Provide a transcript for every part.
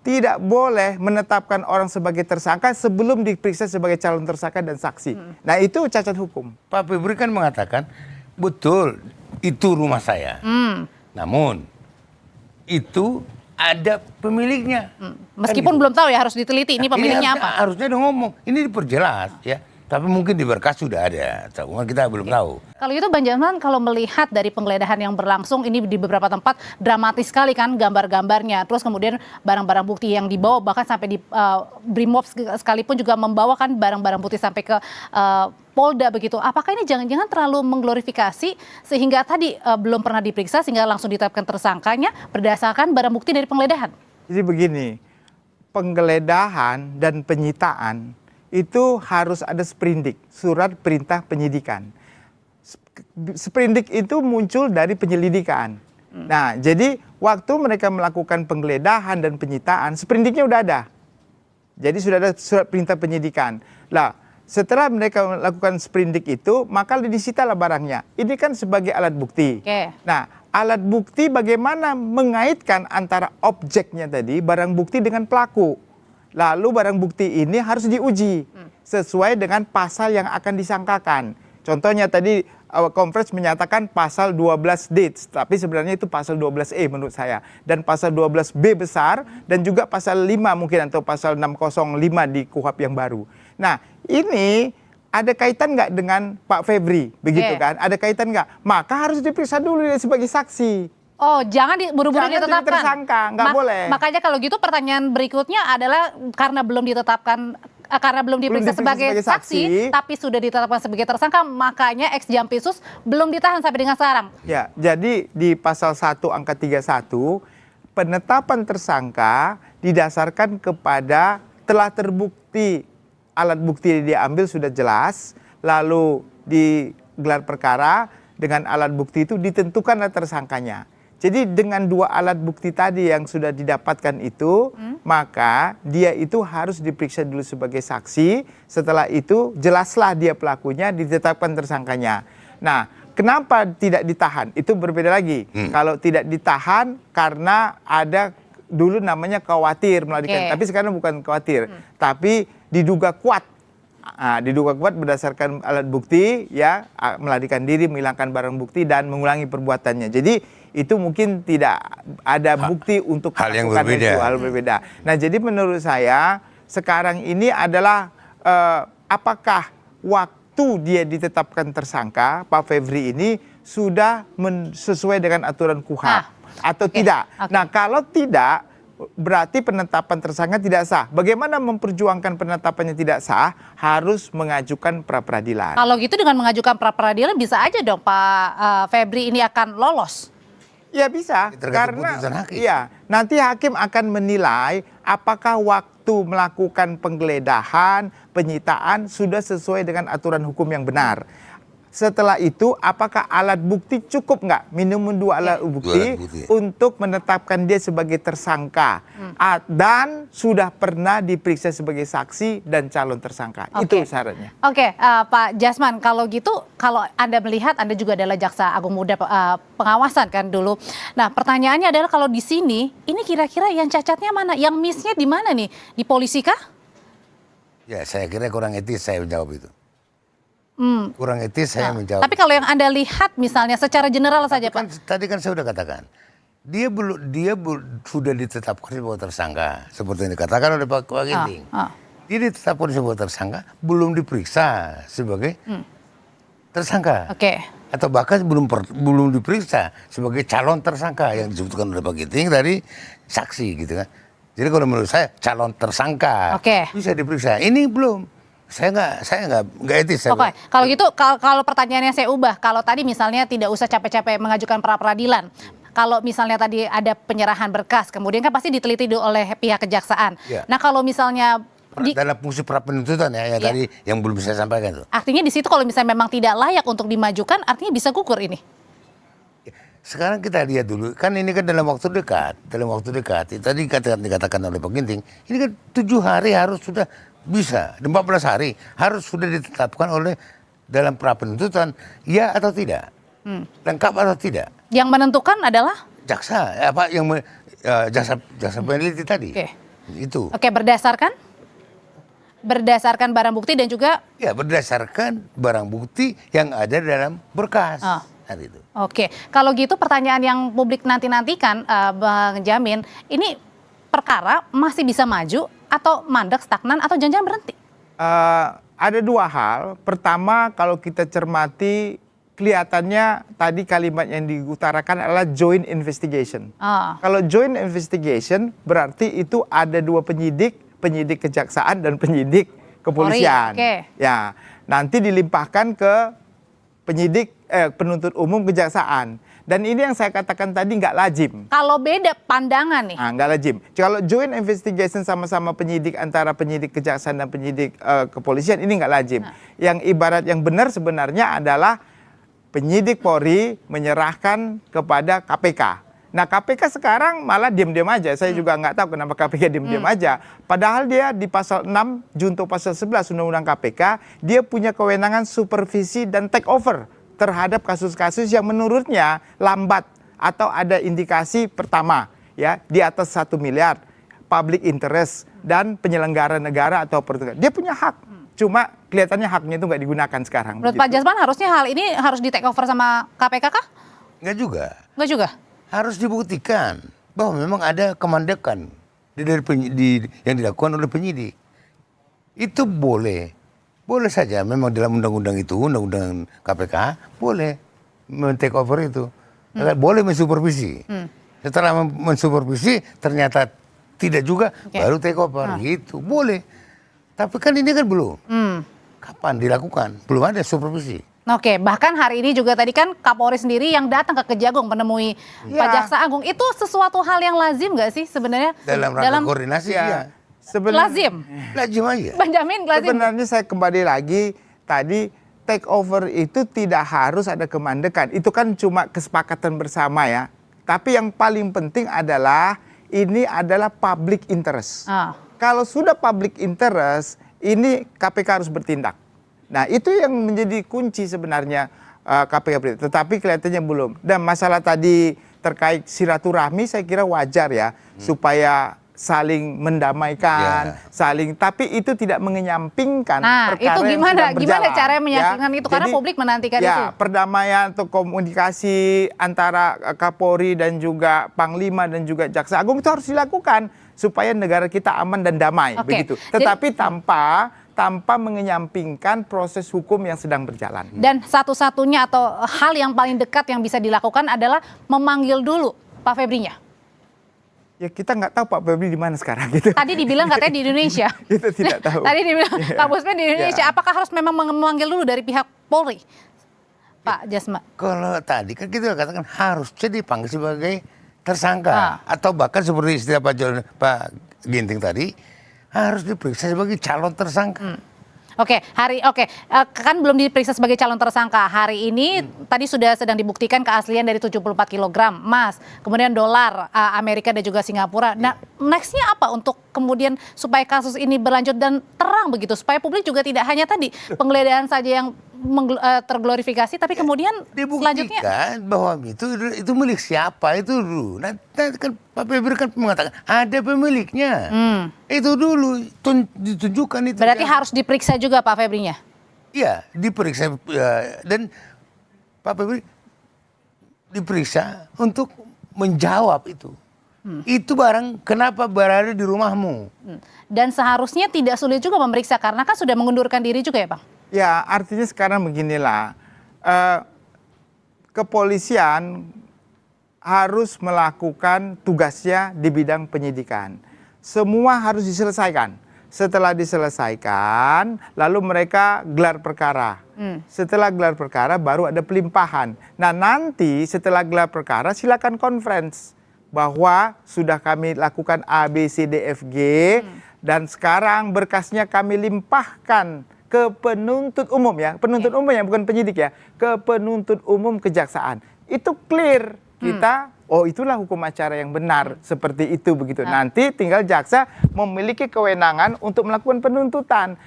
tidak boleh menetapkan orang sebagai tersangka sebelum diperiksa sebagai calon tersangka dan saksi. Nah itu cacat hukum. Pak Febri kan mengatakan, betul itu rumah saya. Namun itu ada pemiliknya. Meskipun kan gitu. belum tahu ya, harus diteliti ini pemiliknya Ini apa. harusnya dia ngomong, ini diperjelas ya. Tapi mungkin di berkas sudah ada, kita belum tahu. Kalau itu Bang Jasman, kalau melihat dari penggeledahan yang berlangsung ini di beberapa tempat dramatis sekali kan gambar-gambarnya. Terus kemudian barang-barang bukti yang dibawa bahkan sampai di Brimob sekalipun juga membawakan barang-barang bukti sampai ke Polda begitu. Apakah ini jangan-jangan terlalu mengglorifikasi sehingga tadi belum pernah diperiksa sehingga langsung ditetapkan tersangkanya berdasarkan barang bukti dari penggeledahan? Jadi begini, penggeledahan dan penyitaan itu harus ada sprindik, surat perintah penyidikan. Sprindik itu muncul dari penyelidikan. Nah, jadi waktu mereka melakukan penggeledahan dan penyitaan, sprindiknya udah ada. Jadi sudah ada surat perintah penyidikan. Lah, setelah mereka melakukan sprindik itu, maka disitalah barangnya. Ini kan sebagai alat bukti. Nah, alat bukti bagaimana mengaitkan antara objeknya tadi, barang bukti dengan pelaku. Lalu barang bukti ini harus diuji sesuai dengan pasal yang akan disangkakan. Contohnya tadi Kompres menyatakan pasal 12D, tapi sebenarnya itu pasal 12E menurut saya. Dan pasal 12B besar dan juga pasal 5 mungkin atau pasal 605 di KUHP yang baru. Nah ini ada kaitan nggak dengan Pak Febri? Begitu kan? Ada kaitan nggak? Maka harus diperiksa dulu dia sebagai saksi. Oh, jangan buru-buru ditetapkan. Jangan tersangka, nggak boleh. Makanya kalau gitu pertanyaan berikutnya adalah karena belum ditetapkan, karena belum diperiksa sebagai saksi, tapi sudah ditetapkan sebagai tersangka, makanya ex Jampisus belum ditahan sampai dengan sekarang. Ya, jadi di pasal 1 angka 31, penetapan tersangka didasarkan kepada telah terbukti, alat bukti yang diambil sudah jelas, lalu digelar perkara, dengan alat bukti itu ditentukanlah tersangkanya. Jadi dengan dua alat bukti tadi yang sudah didapatkan itu, maka dia itu harus diperiksa dulu sebagai saksi. Setelah itu jelaslah dia pelakunya, ditetapkan tersangkanya. Nah, kenapa tidak ditahan? Itu berbeda lagi. Kalau tidak ditahan karena ada dulu namanya khawatir melarikan, tapi sekarang bukan khawatir, tapi diduga kuat. Diduga kuat berdasarkan alat bukti, ya, melarikan diri, menghilangkan barang bukti dan mengulangi perbuatannya. Jadi itu mungkin tidak ada bukti untuk hal yang berbeda. Itu, hal berbeda. Nah, jadi menurut saya sekarang ini adalah apakah waktu dia ditetapkan tersangka Pak Febri ini sudah sesuai dengan aturan KUHP atau tidak? Nah, kalau tidak, berarti penetapan tersangka tidak sah. Bagaimana memperjuangkan penetapannya tidak sah? Harus mengajukan pra peradilan. Kalau gitu dengan mengajukan pra peradilan bisa aja dong Pak Febri ini akan lolos. Ya bisa, karena ya, nanti hakim akan menilai apakah waktu melakukan penggeledahan, penyitaan sudah sesuai dengan aturan hukum yang benar. Setelah itu, apakah alat bukti cukup nggak? Minimum 2 alat bukti untuk menetapkan dia sebagai tersangka. Dan sudah pernah diperiksa sebagai saksi dan calon tersangka. Itu syaratnya. Pak Jasman, kalau gitu, kalau Anda melihat, Anda juga adalah Jaksa Agung Muda pengawasan kan dulu. Nah, pertanyaannya adalah kalau di sini, ini kira-kira yang cacatnya mana? Yang miss-nya di mana nih? Di polisi kah? Ya, saya kira kurang etis saya menjawab itu. Kurang etis saya menjawab. Tapi kalau yang Anda lihat misalnya secara general saja Pak. Tadi kan saya sudah katakan, dia sudah ditetapkan sebagai tersangka seperti yang dikatakan oleh Pak Ginting. Dia ditetapkan sebagai tersangka, belum diperiksa sebagai tersangka. Atau bahkan belum diperiksa sebagai calon tersangka yang disebutkan oleh Pak Ginting dari saksi gitu kan. Jadi kalau menurut saya calon tersangka bisa diperiksa. Ini belum. Saya nggak etis. Kalau gitu, kalau pertanyaannya saya ubah, kalau tadi misalnya tidak usah capek-capek mengajukan pra peradilan, kalau misalnya tadi ada penyerahan berkas, kemudian kan pasti diteliti oleh pihak kejaksaan. Nah kalau misalnya dalam fungsi pra penuntutan ya, tadi yang belum saya sampaikan itu. Artinya di situ kalau misalnya memang tidak layak untuk dimajukan, artinya bisa gugur ini. Sekarang kita lihat dulu, kan ini kan dalam waktu dekat, tadi dikatakan oleh Pak Ginting, ini kan 7 hari harus sudah bisa, 14 hari harus sudah ditetapkan oleh dalam pra penuntutan, ya atau tidak, lengkap atau tidak. Yang menentukan adalah jaksa, jaksa peneliti tadi. Itu. Oke, berdasarkan barang bukti dan juga Ya, berdasarkan barang bukti yang ada dalam berkas. Ah. Nah, itu. Oke, kalau gitu pertanyaan yang publik nantikan, Bang Jamin, ini perkara masih bisa maju atau mandek, stagnan, atau jangan-jangan berhenti? Ada dua hal. Pertama, kalau kita cermati, kelihatannya tadi kalimat yang diutarakan adalah joint investigation. Kalau joint investigation berarti itu ada dua penyidik kejaksaan dan penyidik kepolisian. Ya, nanti dilimpahkan ke penuntut umum kejaksaan. Dan ini yang saya katakan tadi nggak lazim. Kalau beda pandangan nih? Nggak lazim. Kalau joint investigation sama-sama penyidik antara penyidik kejaksaan dan penyidik kepolisian, ini nggak lazim. Yang ibarat yang benar sebenarnya adalah penyidik Polri menyerahkan kepada KPK. Nah, KPK sekarang malah diam-diam aja. Saya juga nggak tahu kenapa KPK diam-diam aja. Padahal dia di pasal 6, junto pasal 11 Undang-Undang KPK, dia punya kewenangan supervisi dan take over terhadap kasus-kasus yang menurutnya lambat atau ada indikasi pertama ya di atas 1 miliar, public interest dan penyelenggara negara atau pertugas. Dia punya hak. Cuma kelihatannya haknya itu nggak digunakan sekarang. Menurut Pak Jasman harusnya hal ini harus di take over sama KPK kah? Nggak juga. Nggak juga? Harus dibuktikan bahwa memang ada kemandekan yang dilakukan oleh penyidik. Itu boleh saja memang dalam undang-undang itu, undang-undang KPK boleh men-take over itu, boleh mensupervisi. Setelah mensupervisi ternyata tidak juga, baru take over gitu, boleh. Tapi kan ini kan belum. Kapan dilakukan? Belum ada supervisi. Oke, bahkan hari ini juga tadi kan Kapolri sendiri yang datang ke Kejagung menemui Pak Jaksa Agung. Itu sesuatu hal yang lazim nggak sih sebenarnya? Dalam rangka koordinasi ya. Lazim? Lazim aja. Bang Jamin, lazim? Sebenarnya saya kembali lagi, tadi take over itu tidak harus ada kemandekan. Itu kan cuma kesepakatan bersama ya. Tapi yang paling penting adalah ini adalah public interest. Kalau sudah public interest, ini KPK harus bertindak. Nah, itu yang menjadi kunci sebenarnya KPK. Tetapi kelihatannya belum. Dan masalah tadi terkait silaturahmi saya kira wajar ya, supaya saling mendamaikan, tapi itu tidak mengenyampingkan perkara itu gimana? yang Gimana cara menyampingkan itu? Karena publik menantikan itu. Perdamaian atau komunikasi antara Kapolri dan juga Panglima dan juga Jaksa Agung itu harus dilakukan supaya negara kita aman dan damai, begitu. Tetapi tanpa mengenyampingkan proses hukum yang sedang berjalan. Dan satu-satunya atau hal yang paling dekat yang bisa dilakukan adalah memanggil dulu Pak Febrinya. Ya kita nggak tahu Pak Febri di mana sekarang gitu. Tadi dibilang katanya di Indonesia. Kita tidak tahu. Tadi dibilang Kak Busman di Indonesia. Apakah harus memang memanggil dulu dari pihak Polri, Pak Jasman? Kalau tadi kan kita katakan harusnya dipanggil sebagai tersangka atau bahkan seperti istilah Pak Ginting tadi harus diperiksa sebagai calon tersangka. Kan belum diperiksa sebagai calon tersangka. Hari ini tadi sudah sedang dibuktikan keaslian dari 74 kg emas, kemudian dolar Amerika dan juga Singapura. Nah, nextnya apa untuk kemudian supaya kasus ini berlanjut dan terang begitu, supaya publik juga tidak hanya tadi penggeledahan saja yang terglorifikasi, tapi kemudian selanjutnya dibuktikan bahwa itu milik siapa itu dulu. Nanti kan Pak Febri kan mengatakan ada pemiliknya. Itu dulu ditunjukkan itu. Berarti harus diperiksa juga Pak Febrinya? Iya, diperiksa dan Pak Febri diperiksa untuk menjawab itu. Itu barang kenapa berada di rumahmu? Dan seharusnya tidak sulit juga memeriksa karena kan sudah mengundurkan diri juga ya, Bang? Ya, artinya sekarang beginilah, kepolisian harus melakukan tugasnya di bidang penyidikan. Semua harus diselesaikan. Setelah diselesaikan, lalu mereka gelar perkara. Setelah gelar perkara, baru ada pelimpahan. Nah, nanti setelah gelar perkara, silakan conference bahwa sudah kami lakukan A, B, C, D, F, G, dan sekarang berkasnya kami limpahkan ke penuntut umum ya, penuntut umum ya, bukan penyidik ya, ke penuntut umum kejaksaan. Itu clear kita, oh itulah hukum acara yang benar, seperti itu begitu. Nanti tinggal jaksa memiliki kewenangan untuk melakukan penuntutan.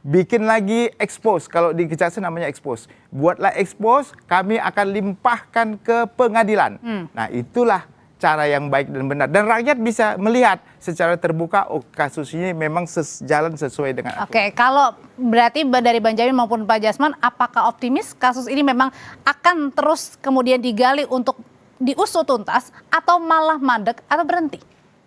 Bikin lagi expose, kalau di kejaksaan namanya expose. Buatlah expose, kami akan limpahkan ke pengadilan. Nah itulah cara yang baik dan benar. Dan rakyat bisa melihat secara terbuka, oh kasus ini memang jalan sesuai dengan aturan. Oke, kalau berarti dari Bang Jamin maupun Pak Jasman, apakah optimis kasus ini memang akan terus kemudian digali untuk diusut tuntas, atau malah mandek atau berhenti?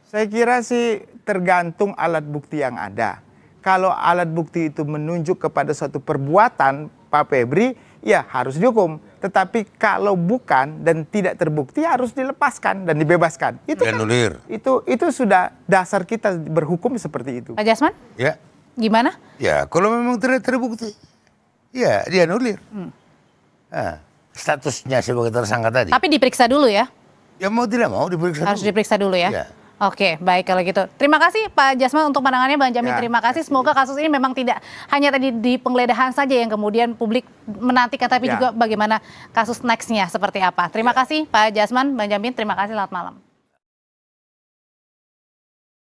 Saya kira sih tergantung alat bukti yang ada. Kalau alat bukti itu menunjuk kepada suatu perbuatan Pak Febri, ya harus dihukum. Tetapi kalau bukan dan tidak terbukti, harus dilepaskan dan dibebaskan. Itu kan, itu sudah dasar kita berhukum seperti itu. Pak Jasman? Ya. Gimana? Ya, kalau memang tidak terbukti, ya dianulir. Nah, statusnya sebagai tersangka tadi. Tapi diperiksa dulu ya? Ya mau tidak mau diperiksa Harus dulu. diperiksa dulu ya? Ya. Oke, baik kalau gitu. Terima kasih Pak Jasman untuk pandangannya, Bang Jamin. Ya. Terima kasih. Semoga kasus ini memang tidak hanya tadi di penggeledahan saja yang kemudian publik menantikan, tapi Ya. juga bagaimana kasus nextnya seperti apa. Terima kasih Pak Jasman, Bang Jamin. Terima kasih. Selamat malam.